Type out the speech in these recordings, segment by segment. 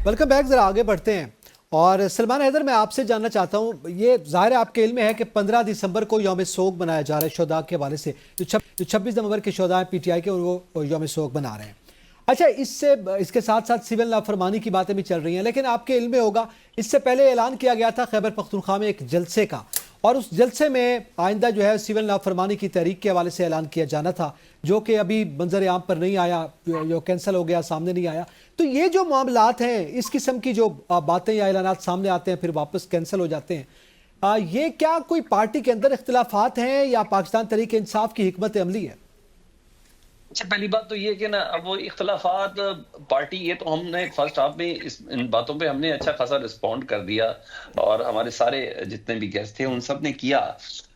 Welcome back. ज़रा आगे बढ़ते हैं और सलमान हैदर, मैं आपसे जानना चाहता हूँ, ये ज़ाहिर है आपके इल्म में है कि 15 दिसंबर को यौम सोग मनाया जा रहा है शुहदा के हवाले से। जो 26 नवंबर के शुहदा हैं पीटीआई के, वो यौम सोग मना रहे हैं। अच्छा, इसके साथ साथ सिविल नाफरमानी की बातें भी चल रही हैं, लेकिन आपके इल्म में होगा इससे पहले ऐलान किया गया था खैबर पख्तूनख्वा में एक जलसे का, और उस जलसे में आइंदा जो है सिविल नाफरमानी की तहरीक के हवाले से ऐलान किया जाना था, जो कि अभी मंजर आम पर नहीं आया, जो कैंसिल हो गया, सामने नहीं आया। तो ये जो मामलात हैं, इस किस्म की जो बातें या ऐलानात सामने आते हैं फिर वापस कैंसिल हो जाते हैं, ये क्या कोई पार्टी के अंदर इख्तिलाफात हैं या पाकिस्तान तहरीक इंसाफ की हिकमत अमली है? अच्छा, पहली बात तो ये कि ना, अब वो इख्तलाफात पार्टी, ये तो हमने फर्स्ट हाफ में इन बातों पे हमने अच्छा खासा रिस्पॉन्ड कर दिया और हमारे सारे जितने भी गेस्ट थे उन सब ने किया।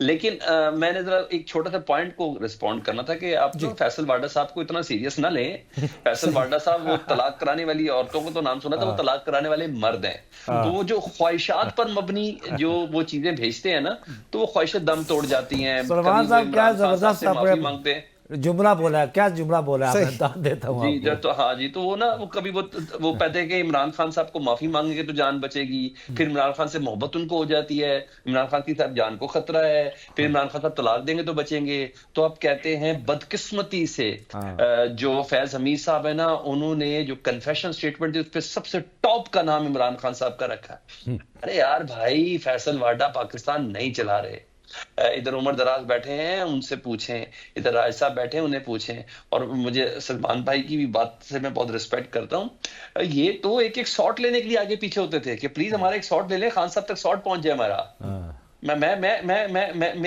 लेकिन मैंने जरा एक छोटा सा पॉइंट को रिस्पॉन्ड करना था कि आप तो फैसल वाडा साहब को इतना सीरियस ना लें। फैसल वाडा साहब वो तलाक कराने वाली औरतों को तो नाम सुना था, वो तलाक कराने वाले मर्द हैं। तो वो जो ख्वाहिशात पर मबनी जो वो चीजें भेजते हैं ना, तो वो ख्वाहिशें दम तोड़ जाती हैं। सलमान साहब क्या जबरदस्त माफी मांगते हैं, जुमला बोला है, क्या जुमला बोला है, मैं दाद देता हूँ जी। तो हाँ जी, तो वो ना वो कभी वो कहते हैं कि इमरान खान साहब को माफी मांगेंगे तो जान बचेगी, फिर इमरान खान से मोहब्बत उनको हो जाती है, इमरान खान की साहब जान को खतरा है, फिर इमरान खान साहब तलाक देंगे तो बचेंगे। तो आप कहते हैं बदकिस्मती से जो फैज हमीद साहब है ना, उन्होंने जो कन्फेशन स्टेटमेंट दी उस पर सबसे टॉप का नाम इमरान खान साहब का रखा है। अरे यार भाई, फैसल वाडा पाकिस्तान नहीं चला रहे। इधर उमर दराज बैठे हैं, उनसे पूछें, इधर राज साहब बैठे हैं, उन्हें पूछें। और मुझे सलमान भाई की भी बात से मैं बहुत रिस्पेक्ट करता हूँ। ये तो एक एक शॉट लेने के लिए आगे पीछे होते थे कि प्लीज हमारा एक शॉट ले लें, खान साहब तक शॉट पहुंच जाए हमारा।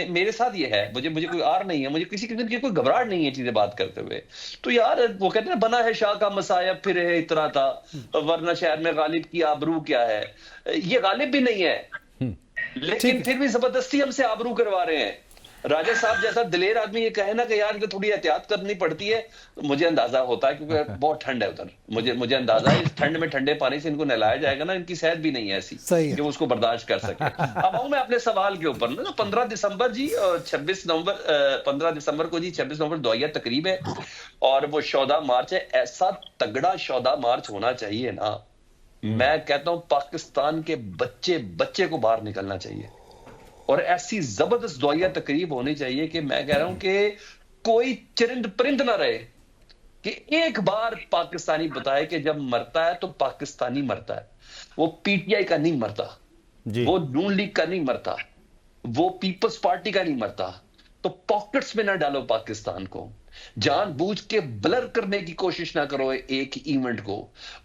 मेरे साथ ये है, मुझे कोई आर नहीं है, मुझे किसी किस्म की कोई घबराहट नहीं है चीजें बात करते हुए। तो यार वो कहते हैं बना है शाह का मसायब फिर है इतना था, वरना शहर में गालिब की आबरू क्या है। ये गालिब भी नहीं है, लेकिन फिर भी जबरदस्ती हमसे आबरू करवा रहे हैं। राजा साहब जैसा दिलेर आदमी ये कहे ना कि यार इनको थोड़ी एहतियात करनी पड़ती है, तो मुझे अंदाजा होता है क्योंकि बहुत ठंड है उधर। मुझे अंदाजा है इस ठंड में ठंडे पानी से इनको नहलाया जाएगा ना, इनकी सेहत भी नहीं है ऐसी कि वो उसको बर्दाश्त कर सके। अब आऊं मैं अपने सवाल के ऊपर ना, 15 दिसंबर जी, 26 नवंबर 15 दिसंबर को जी 26 नवंबर दुआया तकरीब है और वो शौदा मार्च है। ऐसा तगड़ा शौदा मार्च होना चाहिए ना, मैं कहता हूं पाकिस्तान के बच्चे बच्चे को बाहर निकलना चाहिए और ऐसी जबरदस्त दुआया तकरीब होनी चाहिए कि मैं कह रहा हूं कि कोई चरिंद परिंद ना रहे कि एक बार पाकिस्तानी बताए कि जब मरता है तो पाकिस्तानी मरता है। वो पीटीआई का नहीं मरता, वो नून लीग का नहीं मरता, वो पीपल्स पार्टी का नहीं मरता। तो पॉकेट्स में ना डालो पाकिस्तान को, जानबूझ के ब्लर करने की कोशिश ना करो एक इवेंट को।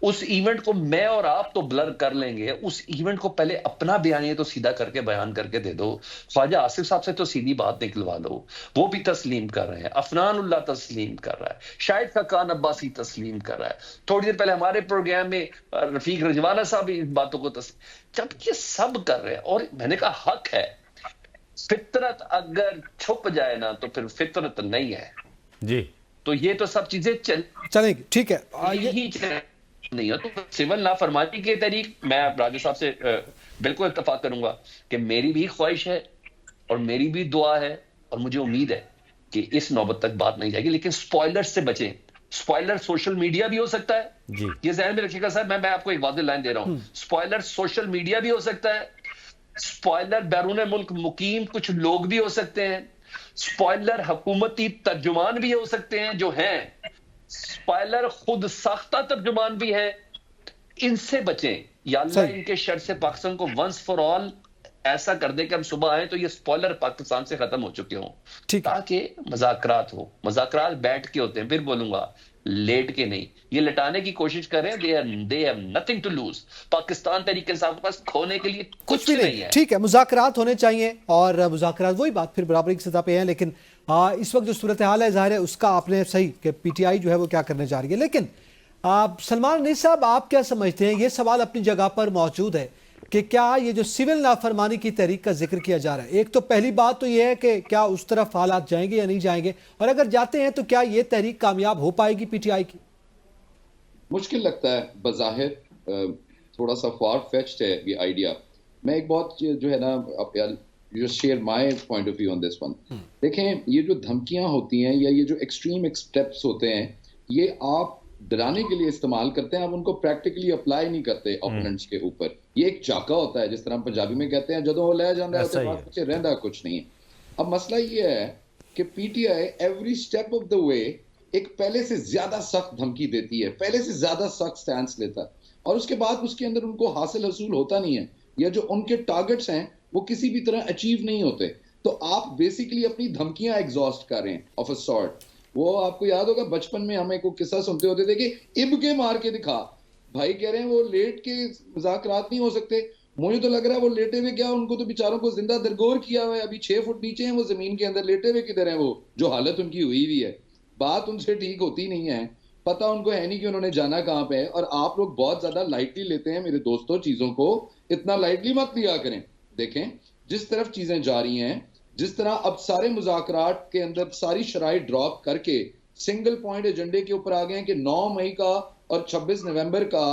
उस इवेंट को मैं और आप तो ब्लर कर लेंगे, उस इवेंट को पहले अपना बयानिया तो सीधा करके बयान करके दे दो। ख्वाजा आसिफ साहब से तो सीधी बात निकलवा दो, वो भी तस्लीम कर रहे हैं, अफनानुल्लाह तस्लीम कर रहा है, शाहिद खान अब्बासी तस्लीम कर रहा है। थोड़ी देर पहले हमारे प्रोग्राम में रफीक रजवाना साहब भी इन बातों को जब ये सब कर रहे हैं और मैंने कहा हक है। फितरत अगर छुप जाए ना तो फिर फितरत नहीं है जी। तो ये तो सब चीजें चलेंगी, ठीक है। यही नहीं हो तो सिविल नाफरमानी के तरीक, मैं राजा साहब से बिल्कुल इत्तफाक करूंगा कि मेरी भी ख्वाहिश है और मेरी भी दुआ है और मुझे उम्मीद है कि इस नौबत तक बात नहीं जाएगी। लेकिन स्पॉयलर से बचें। स्पॉयलर सोशल मीडिया भी हो सकता है जी। ये ज़हन में रखिएगा सर, मैं आपको एक वाज़ेह लाइन दे रहा हूं। स्पॉयलर सोशल मीडिया भी हो सकता है, स्पॉयलर बैरून मुल्क मुकीम कुछ लोग भी हो सकते हैं, स्पॉयलर हुकूमती तर्जुमान भी हो सकते हैं जो हैं, स्पॉयलर खुद साख्ता तर्जुमान भी है। इनसे बचें या अल्लाह इनके शर से पाकिस्तान को वंस फॉर ऑल ऐसा कर दे कि हम सुबह आए तो ये स्पॉयलर पाकिस्तान से खत्म हो चुके हों, ताकि मज़ाकरात हो। मज़ाकरात बैठ के होते हैं, फिर बोलूंगा लेट के नहीं। ये लटाने की कोशिश करें, they have nothing to lose. Pakistan Tehreek Insaf के पास खोने के लिए कुछ भी नहीं है। ठीक है, मुज़ाकरात होने चाहिए और मुज़ाकरात वही बात फिर बराबरी की सतह पे है। लेकिन इस वक्त जो सूरत हाल है ज़ाहिर है उसका आपने सही कि पीटीआई जो है वो क्या करने जा रही है। लेकिन सलमान अनीस साहब, आप क्या समझते हैं, ये सवाल अपनी जगह पर मौजूद है कि क्या ये जो सिविल नाफरमानी की तहरीक का जिक्र किया जा रहा है, एक तो पहली बात तो ये है कि क्या उस तरफ हालात जाएंगे या नहीं जाएंगे, और अगर जाते हैं तो क्या ये तहरीक कामयाब हो पाएगी पीटीआई की? मुश्किल लगता है बज़ाहिर, थोड़ा सा फार फेच्ड है ये आइडिया। मैं एक बहुत जो है ना, जो share my point of view on this one. देखें, ये जो धमकियां होती हैं या ये जो एक्सट्रीम स्टेप्स होते हैं, ये आप ڈرانے کے لیے استعمال کرتے ہیں, ہم ان کو پریکٹیکلی اپلائی نہیں کرتے اوپوننٹس کے اوپر. یہ ایک چاکا ہوتا ہے, جس طرح ہم پنجابی میں کہتے ہیں جدوں وہ لے جاندہ ہے تو بات پیچھے رہندا کچھ نہیں ہے. اب مسئلہ یہ ہے کہ P T I every step of the way ایک پہلے سے زیادہ سخت دھمکی دیتی ہے, پہلے سے زیادہ سخت سٹینس لیتا ہے, اور اس کے بعد اس کے اندر ان کو حصول ہوتا نہیں ہے, یا جو ان کے ٹارگٹس ہیں وہ کسی بھی طرح اچیو نہیں ہوتے. تو آپ بیسیکلی اپنی دھمکیاں ایگزاسٹ کر رہے ہیں آف اے سارٹ. وہ آپ کو یاد ہوگا بچپن میں ہمیں کوئی قصہ سنتے ہوتے تھے کہ اب کے مار کے دکھا, بھائی کہہ رہے ہیں وہ لیٹ کے مذاکرات نہیں ہو سکتے. مجھے تو لگ رہا ہے وہ لیٹے ہوئے کیا, ان کو تو بیچاروں کو زندہ درگور کیا ہوا ہے, ابھی 6 فٹ نیچے ہیں وہ زمین کے اندر, لیٹے ہوئے کدھر ہیں وہ, جو حالت ان کی ہوئی ہے. بات ان سے ٹھیک ہوتی نہیں ہے, پتہ ان کو ہے نہیں کہ انہوں نے جانا کہاں پہ ہے. اور آپ لوگ بہت زیادہ لائٹلی لیتے ہیں میرے دوستوں چیزوں کو, اتنا لائٹلی مت لیا کریں. دیکھیں جس طرف چیزیں جا رہی ہیں, جس طرح اب سارے مذاکرات کے اندر ساری شرائط ڈراپ کر کے سنگل پوائنٹ ایجنڈے کے اوپر آ گئے ہیں کہ 9 مئی کا اور 26 نومبر کا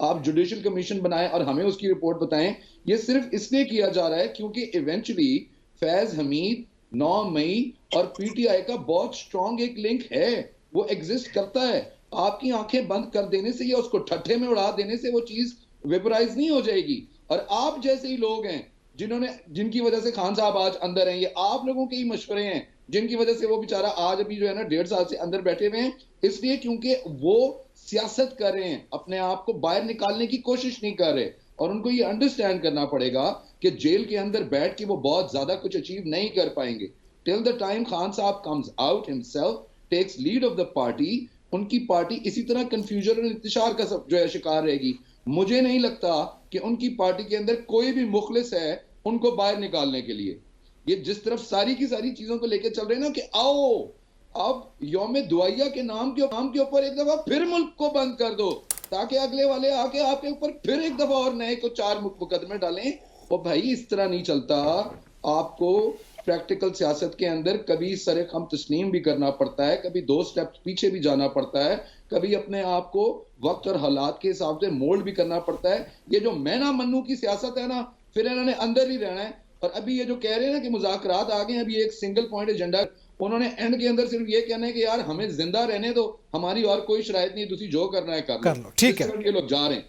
آپ جوڈیشل کمیشن بنائیں اور ہمیں اس کی رپورٹ بتائیں. یہ صرف اس لیے کیا جا رہا ہے کیونکہ ایونچولی فیض حمید 9 مئی اور پی ٹی آئی کا بہت سٹرونگ ایک لنک ہے, وہ ایگزسٹ کرتا ہے. آپ کی آنکھیں بند کر دینے سے یا اس کو ٹھٹھے میں اڑا دینے سے وہ چیز ویپرائز نہیں ہو جائے گی. اور آپ جیسے ہی لوگ ہیں جن کی وجہ سے خان صاحب آج اندر ہیں, یہ آپ لوگوں کے ہی مشورے ہیں جن کی وجہ سے وہ بیچارہ آج ابھی جو ہے نا 1.5 سال سے اندر بیٹھے ہوئے ہیں. اس لیے کیونکہ وہ سیاست کر رہے ہیں, اپنے آپ کو باہر نکالنے کی کوشش نہیں کر رہے, اور ان کو یہ انڈرسٹینڈ کرنا پڑے گا کہ جیل کے اندر بیٹھ کے وہ بہت زیادہ کچھ اچیو نہیں کر پائیں گے. ٹل دا ٹائم خان صاحب comes out himself, takes lead of the party, ان کی پارٹی اسی طرح کنفیوژن اور انتشار کا جو ہے شکار رہے گی. مجھے نہیں لگتا کہ ان کی پارٹی کے اندر کوئی بھی مخلص ہے ان کو باہر نکالنے کے لیے. یہ جس طرف ساری کی ساری چیزوں کو لے کے چل رہے ہیں نا کہ آؤ اب یوم دعائیہ کے نام کے اوپر ایک دفعہ پھر ملک کو بند کر دو, تاکہ اگلے والے آ کے آپ کے اوپر پھر ایک دفعہ اور نئے کو 4 مقدمے ڈالیں. اور بھائی اس طرح نہیں چلتا. آپ کو پریکٹیکل سیاست کے اندر کبھی سر خم تسلیم بھی کرنا پڑتا ہے, کبھی 2 سٹیپ پیچھے بھی جانا پڑتا ہے, کبھی اپنے آپ کو وقت اور حالات کے حساب سے مولڈ بھی کرنا پڑتا ہے. یہ جو میں نہ منو کی سیاست ہے نا, پھر انہوں نے اندر ہی رہنا ہے. اور ابھی یہ جو کہہ رہے ہیں نا کہ مذاکرات آ گئے ہیں, ابھی ایک سنگل پوائنٹ ایجنڈا, انہوں نے اینڈ کے اندر صرف یہ کہنا ہے کہ یار ہمیں زندہ رہنے دو, ہماری اور کوئی شرائط نہیں, دوسری جو کرنا ہے کر لو. ٹھیک ہے, یہ لوگ جا رہے ہیں.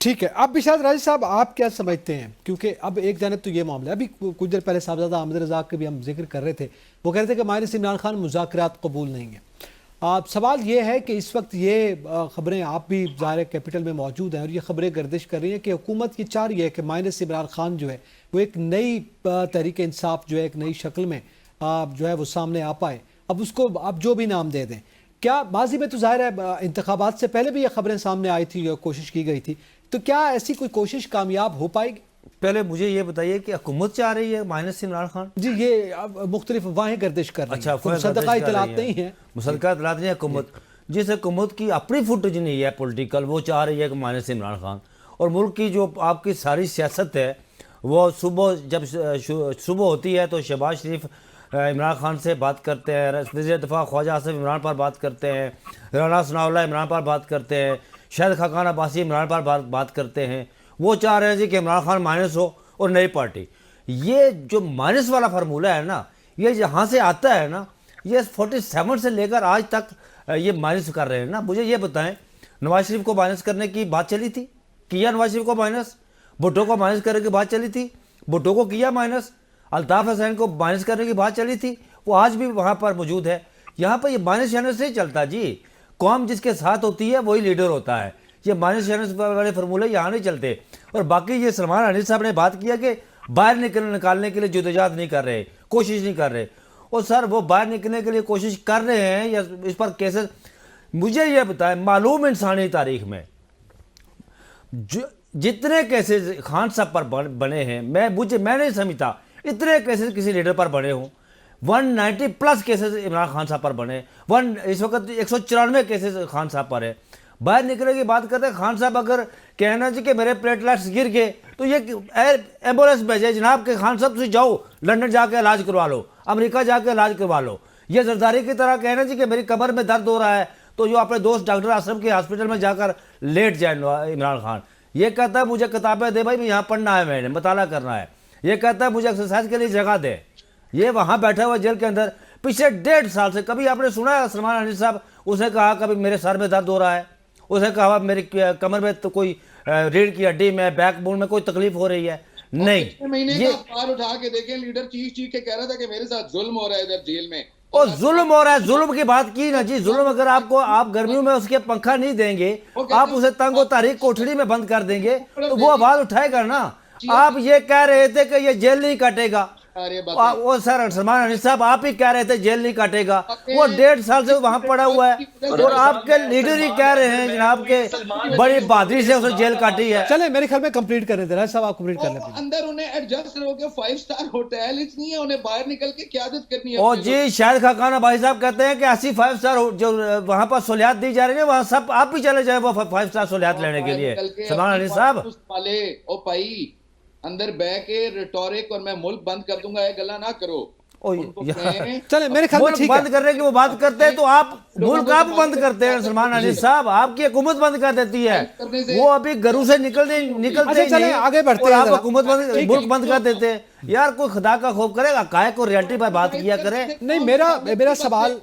ٹھیک ہے. اب بشاد راجی صاحب آپ کیا سمجھتے ہیں, کیونکہ اب ایک جانب تو یہ معاملہ ہے, ابھی کچھ دیر پہلے صاحبزادہ احمد رضا کے بھی ہم ذکر کر رہے تھے, وہ کہہ رہے تھے کہ مائنس عمران خان مذاکرات قبول نہیں ہیں. سوال یہ ہے کہ اس وقت یہ خبریں, آپ بھی ظاہر کیپٹل میں موجود ہیں, اور یہ خبریں گردش کر رہی ہیں کہ حکومت یہ چاہ رہی ہے کہ مائنس عمران خان جو ہے وہ ایک نئی تحریک انصاف جو ہے ایک نئی شکل میں جو ہے وہ سامنے آ پائے. اب اس کو آپ جو بھی نام دے دیں. کیا ماضی میں تو ظاہر ہے انتخابات سے پہلے بھی یہ خبریں سامنے آئی تھی, کوشش کی گئی تھی, تو کیا ایسی کوئی کوشش کامیاب ہو پائے گی؟ پہلے مجھے یہ بتائیے کہ حکومت چاہ رہی ہے مائنس عمران خان؟ جی یہ مختلف افواہیں گردش کر رہی ہیں. اچھا, مصدقہ اطلاعات نہیں ہیں. مصدقہ اطلاعات نہیں ہے. حکومت جس حکومت کی اپنی فوٹیج نہیں ہے پولیٹیکل, وہ چاہ رہی ہے کہ مائنس عمران خان. اور ملک کی جو آپ کی ساری سیاست ہے وہ جب صبح ہوتی ہے تو شہباز شریف عمران خان سے بات کرتے ہیں, وزیر دفاع خواجہ آصف عمران پر بات کرتے ہیں, رانا ثناء اللہ عمران پر بات کرتے ہیں, شاہد خاقان عباسی عمران پر بات کرتے ہیں. وہ چاہ رہے ہیں جی کہ عمران خان مائنس ہو اور نئی پارٹی. یہ جو مائنس والا فارمولہ ہے نا, یہ جہاں سے آتا ہے نا, یہ 47 سے لے کر آج تک یہ مائنس کر رہے ہیں نا. مجھے یہ بتائیں, نواز شریف کو مائنس کرنے کی بات چلی تھی, کیا نواز شریف کو مائنس؟ بھٹو کو مائنس کرنے کی بات چلی تھی, بھٹو کو کیا مائنس؟ الطاف حسین کو مائنس کرنے کی بات چلی تھی, وہ آج بھی وہاں پر موجود ہے. یہاں پر یہ مائنس شائنس نہیں چلتا جی. قوم جس کے ساتھ ہوتی ہے وہی لیڈر ہوتا ہے. یہ مائنس شائنس والے فرمولے یہاں نہیں چلتے. اور باقی یہ سلمان حنیف صاحب نے بات کیا کہ باہر نکالنے کے لیے جدوجہد نہیں کر رہے, کوشش نہیں کر رہے. اور سر وہ باہر نکلنے کے لیے کوشش کر رہے ہیں یا اس پر کیسز؟ مجھے یہ بتائیں, معلوم انسانی تاریخ میں جتنے کیسز خان صاحب پر بنے ہیں, میں نہیں سمجھتا اتنے کیسز کسی لیڈر پر بنے ہوں. 190+ کیسز عمران خان صاحب پر بنے, اس وقت 194 کیسز خان صاحب پر ہے. باہر نکلنے کی بات کرتے ہیں. خان صاحب اگر کہنا جی کہ میرے پلیٹلیٹس گر گئے تو یہ ایمبولینس بھیجے جناب کہ خان صاحب تھی جاؤ لنڈن جا کے علاج کروا لو, امریکہ جا کے علاج کروا لو. یہ زرداری کی طرح کہنا جی کہ میری کمر میں درد ہو رہا ہے تو جو اپنے دوست ڈاکٹر اسرم کے ہاسپٹل میں جا کر لیٹ جائے عمران خان. یہ کہتا ہے مجھے کتابیں دے بھائی, میں یہاں پڑھنا ہے, میں نے مطالعہ کرنا ہے. یہ کہتا ہے مجھے ایکسرسائز کے لیے جگہ دے. یہ وہاں بیٹھا ہوا جیل کے اندر پچھلے 1.5 سال سے. کبھی آپ نے سنا ہے سلمان حنیف صاحب اس نے کہا کبھی میرے سر میں درد ہو رہا ہے؟ उसने कहा मेरी कमर में तो कोई रीढ़ की हड्डी में बैक बोन में कोई तकलीफ हो रही है, नहीं। महीने ये का अखबार उठा के देखें, लीडर चीख के कह रहा था कि मेरे साथ जुल्म हो रहा है इधर जेल में। और जुल्म हो रहा है, जुल्म की बात की ना जी। जुल्म अगर आपको, आप गर्मियों में उसके पंखा नहीं देंगे, आप उसे तंग और तारीख कोठरी में बंद कर देंगे तो वो आवाज उठाएगा ना। आप ये कह रहे थे कि ये जेल नहीं काटेगा, वो सर सलमान हनीफ साहब आप ही कह रहे थे जेल नहीं काटेगा, वो 1.5 साल से वहां पड़ा हुआ है और आपके लीडर ही कह रहे हैं जनाब के बड़ी बहादुरी से उसने जेल काटी है। चले मेरे ख्याल में कंप्लीट करने दे रहा है साहब, आप कंप्लीट कर लेते हैं। अंदर उन्हें एडजस्ट हो के 5 स्टार होटल नहीं है, उन्हें बाहर निकल के क्यादत करनी है। और जी शायद खाकाना भाई साहब कहते हैं कि ऐसी 5 स्टार जो वहां पर सहूलियात दी जा रही है वहां सब आप भी चले जाए वो 5 स्टार सहूलियात लेने के लिए। सलमान हनीफ साहब वाले ओ भाई अंदर बह के रिटोरिक और मैं मुल्क बंद कर दूंगा ये गल्ला ना करो। चले मेरे ख्याल में ठीक है, बंद करने की वो बात करते हैं तो आप मुल्क आप बंद करते हैं सलमान हनीफ साहब, आपकी हुकूमत बंद कर देती है। वो अभी घरों से निकलते चले आगे बढ़ते हैं, आप हुकूमत बंद मुल्क बंद कर देते हैं। यार कोई खुदा का खौफ करेगा, काय को रियलिटी पर बात किया करे। नहीं मेरा सवाल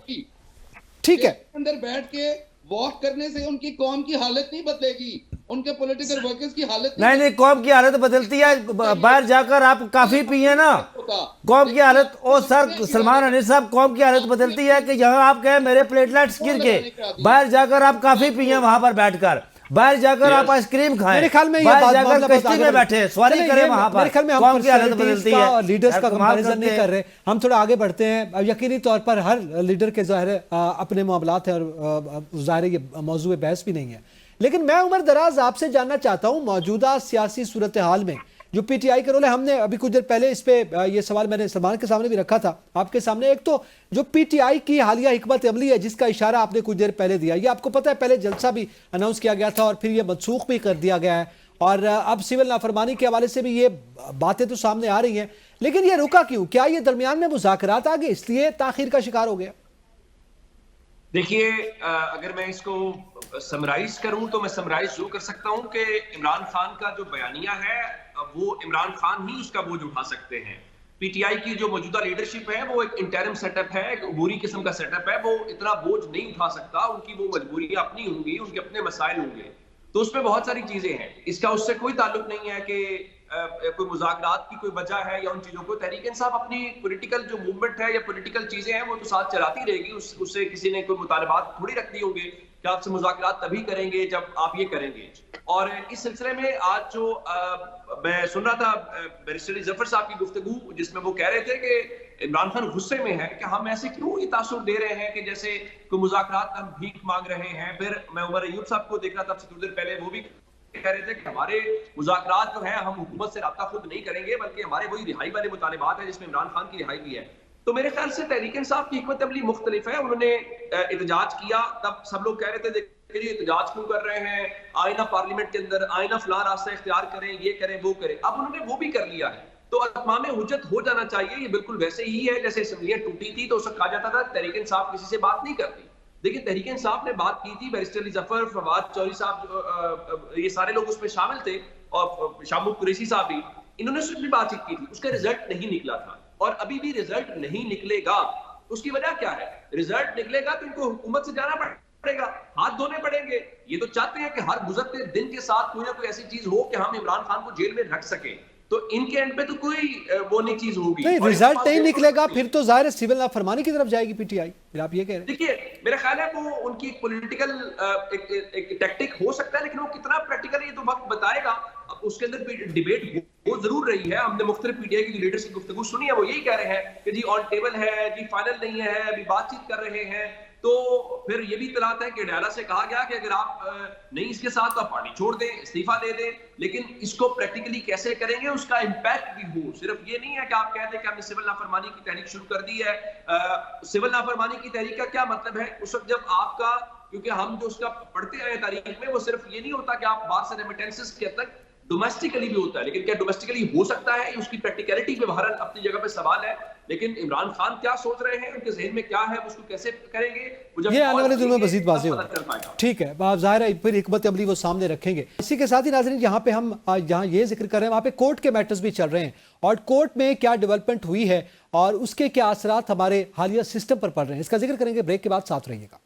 ठीक है, अंदर बैठ के वॉक करने से उनकी कौम की हालत नहीं बदलेगी, उनके पॉलिटिकल वर्कर्स की हालत नहीं कौम की हालत बदलती है। बाहर जाकर आप काफी पिए ना, कौम की हालत। ओ सर सलमान हनीफ साहब कौम की हालत बदलती है कि यहाँ आप कहे मेरे प्लेटलेट्स गिर के, बाहर जाकर आप काफी पिए वहां पर बैठकर, बाहर जाकर आप आइसक्रीम खाएं, मेरे ख्याल में ये बाहर बात जाकर कश्ती में बैठे सवारी करें वहां पर, मेरे ख्याल में हम कौम की हालत बदलती है और लीडर्स का कंपैरिजन नहीं कर रहे, हम थोड़ा आगे बढ़ते हैं। अब यकीनी तौर पर हर लीडर के ज़ाहिर अपने मामलात हैं और ज़ाहिर ये मौजूद बहस भी नहीं है, लेकिन मैं उमर दराज आपसे जानना चाहता हूं मौजूदा सियासी सूरत हाल में जो पीटीआई का रोल है। हमने अभी कुछ देर पहले इस पे ये सवाल मैंने सलमान के सामने भी रखा था आपके सामने। एक तो जो पीटीआई की हालिया हिकमत अमली है जिसका इशारा आपने कुछ देर पहले दिया, ये आपको पता है पहले जलसा भी अनाउंस किया गया था और फिर ये मनसूख भी कर दिया गया है और अब सिविल नाफरमानी के हवाले से भी ये बातें तो सामने आ रही हैं, लेकिन ये रुका क्यों? क्या ये दरमियान में मुज़ाकरात आ गए इसलिए ताखीर का शिकार हो गया? देखिए अगर मैं इसको समराइज करूं तो मैं समराइज जो कर सकता हूं कि इमरान खान का जो बयानिया है वो इमरान खान ही उसका बोझ उठा सकते हैं। पीटीआई की जो मौजूदा लीडरशिप है वो एक इंटरिम सेटअप है, एक अबूरी किस्म का सेटअप है, वो इतना बोझ नहीं उठा सकता, उनकी वो मजबूरियां अपनी होंगी, उनके अपने मसाइल होंगे, तो उसमें बहुत सारी चीजें हैं। इसका उससे कोई ताल्लुक नहीं है कि कोई मुज़ाकरात की कोई वजह है या उन चीजों को। तहरीक इंसाफ अपनी पॉलिटिकल जो मूवमेंट है या पॉलिटिकल चीजें हैं वो तो साथ चलाती रहेगी, उससे किसी ने कोई मुतालबात थोड़ी रख दिए होंगे कि आपसे मुज़ाकरात तभी करेंगे जब आप ये करेंगे। और इस सिलसिले में आज जो मैं सुन रहा था बैरिस्टर जफर साहब की गुफ्तगू जिसमें वो कह रहे थे कि इमरान खान गुस्से में है कि हम ऐसे क्यों ये तासुर दे रहे हैं कि जैसे कोई मुज़ाकरात हम भीख मांग रहे हैं। फिर मैं उमर अयूब साहब को देख रहा था थोड़ी देर पहले, वो भी कह रहे थे कि हमारे मुज़ाकरात जो हैं हम हुकूमत से राब्ता खुद नहीं करेंगे बल्कि हमारे वही रिहाई वाले मुतालिबात हैं जिसमें इमरान खान की रिहाई भी है। तो मेरे ख्याल से तहरीक इंसाफ की हिकमत अमली मुख्तलिफ है। उन्होंने एहतजाज किया, तब सब लोग कह रहे थे एहतजाज क्यों कर रहे हैं, आईना पार्लियामेंट के अंदर, आईना फलां रास्ता इख्तियार करें, ये करें वो करें। अब उन्होंने वो भी कर लिया है तो अतमाम हुज्जत हो जाना चाहिए। ये बिल्कुल वैसे ही है जैसे असम्बलियां टूटी थी तो उसको कहा जाता था तहरीक इंसाफ किसी से बात नहीं करती। देखिए तहरीक इंसाफ ने बात की थी, बैरिस्टर जफर, फवाद चौधरी साहब, ये सारे लोग उसमें शामिल थे और शामुल कुरैशी साहब भी, इन्होंने उसमें भी बातचीत की थी, उसका रिजल्ट नहीं निकला था और अभी भी रिजल्ट नहीं निकलेगा। उसकी वजह क्या है? रिजल्ट निकलेगा तो इनको हुकूमत से जाना पड़ेगा, हाथ धोने पड़ेंगे। ये तो चाहते हैं कि हर गुजरते दिन के साथ कोई ना कोई ऐसी चीज हो कि हम इमरान खान को जेल में रख सके, तो इनके एंड पे तो कोई वो नहीं चीज होगी। नहीं, रिजल्ट नहीं निकलेगा फिर तो जाहिर है सिविल नाफरमानी की तरफ जाएगी पीटीआई, फिर आप ये कह रहे हैं। देखिए मेरा ख्याल है वो उनकी एक पॉलिटिकल एक टैक्टिक हो सकता है, लेकिन वो कितना प्रैक्टिकल ये तो वक्त बताएगा। अब उसके अंदर डिबेट वो जरूर रही है, हमने मुख्तलिफ पीटीआई की लीडर्स की गुफ्तगू सुनी है, वो यही कह रहे हैं कि जी ऑन टेबल है, जी फाइनल नहीं है, अभी बातचीत कर रहे हैं। तो फिर ये भी इतलात है कि डायला से कहा गया कि अगर आप नहीं इसके साथ तो आप पार्टी छोड़ दें, इस्तीफा दे दें, लेकिन इसको प्रैक्टिकली कैसे करेंगे उसका इंपैक्ट भी हो। सिर्फ ये नहीं है कि आप कहते हैं कि हमने सिविल नाफरमानी की तहरीक शुरू कर दी है। सिविल नाफरमानी की तहरीक का क्या मतलब है? उस वक्त जब आपका, क्योंकि हम जो उसका पढ़ते आए तारीख में, वो सिर्फ ये नहीं होता कि आप बाहर से रेमिटेंसेस के तक, डोमेस्टिकली भी होता है, लेकिन क्या डोमेस्टिकली हो सकता है? उसकी प्रैक्टिकलिटी पे बहरहाल अपनी जगह पे सवाल है, लेकिन इमरान खान क्या सोच रहे हैं, उनके जहन में क्या है, उसको कैसे करेंगे, ये आने वाले दिनों में मजीद वाज़ेह होगा। ठीक है, आप ज़ाहिर है फिर हिकमत अमली वो सामने रखेंगे। इसी के साथ ही नाज़रीन यहाँ पे हम यहाँ ये जिक्र कर रहे हैं, वहाँ पे कोर्ट के मैटर्स भी चल रहे हैं और कोर्ट में क्या डेवलपमेंट हुई है और उसके क्या असरात हमारे हालिया सिस्टम पर पड़ रहे हैं, इसका जिक्र करेंगे। ब्रेक के बाद साथ रहिएगा।